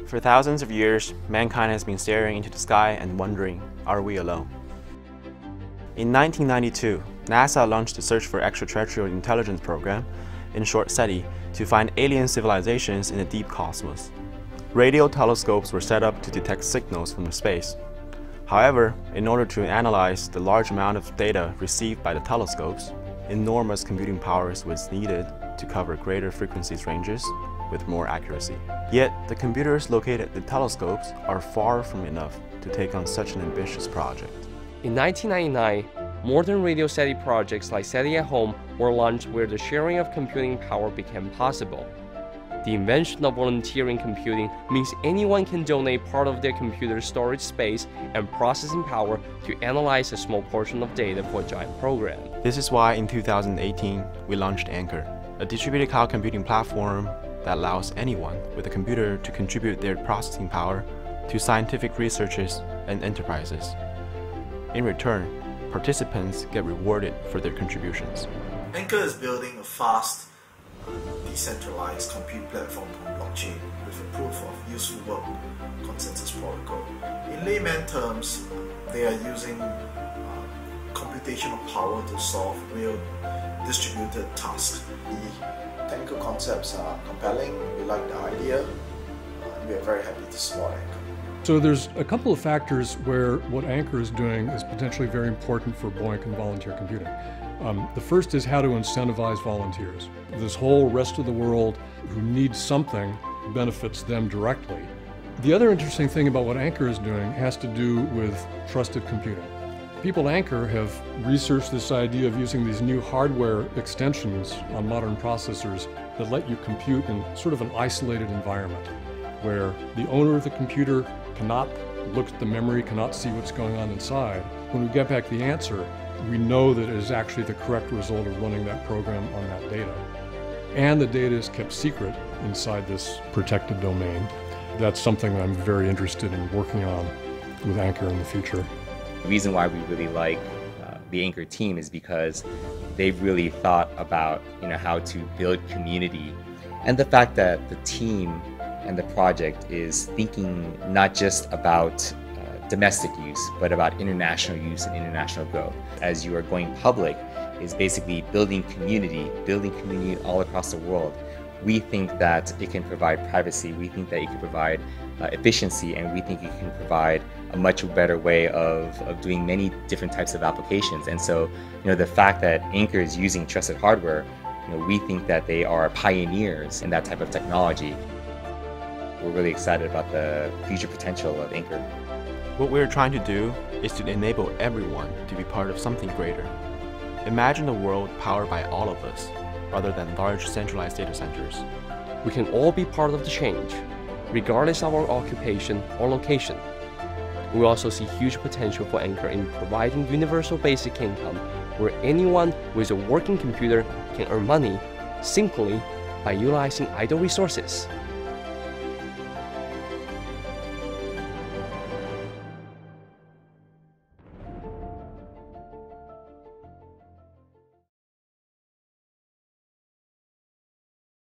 For thousands of years, mankind has been staring into the sky and wondering, are we alone? In 1992, NASA launched the Search for Extraterrestrial Intelligence program, in short SETI, to find alien civilizations in the deep cosmos. Radio telescopes were set up to detect signals from space. However, in order to analyze the large amount of data received by the telescopes, enormous computing powers was needed to cover greater frequencies ranges with more accuracy. Yet, the computers located at the telescopes are far from enough to take on such an ambitious project. In 1999, modern radio SETI projects like SETI at Home were launched where the sharing of computing power became possible. The invention of volunteering computing means anyone can donate part of their computer storage space and processing power to analyze a small portion of data for a giant program. This is why in 2018, we launched Ankr, a distributed cloud computing platform that allows anyone with a computer to contribute their processing power to scientific researches and enterprises. In return, participants get rewarded for their contributions. Ankr is building a fast, decentralized compute platform on blockchain with a proof of useful work consensus protocol. In layman terms, they are using computational power to solve real distributed tasks. The technical concepts are compelling, we like the idea, and we are very happy to support Ankr. So there's a couple of factors where what Ankr is doing is potentially very important for BOINC and volunteer computing. The first is how to incentivize volunteers. This whole rest of the world who needs something benefits them directly. The other interesting thing about what Ankr is doing has to do with trusted computing. People at Ankr have researched this idea of using these new hardware extensions on modern processors that let you compute in sort of an isolated environment, where the owner of the computer cannot look at the memory, cannot see what's going on inside. When we get back the answer, we know that it is actually the correct result of running that program on that data. And the data is kept secret inside this protected domain. That's something I'm very interested in working on with Ankr in the future. The reason why we really like the Ankr team is because they've really thought about how to build community, and the fact that the team and the project is thinking not just about domestic use, but about international use and international growth. As you are going public, is basically building community all across the world. We think that it can provide privacy, we think that it can provide efficiency, and we think it can provide a much better way of doing many different types of applications. And so, the fact that Ankr is using trusted hardware, we think that they are pioneers in that type of technology. We're really excited about the future potential of Ankr. What we're trying to do is to enable everyone to be part of something greater. Imagine a world powered by all of us, rather than large centralized data centers. We can all be part of the change, regardless of our occupation or location. We also see huge potential for Ankr in providing universal basic income, where anyone with a working computer can earn money simply by utilizing idle resources.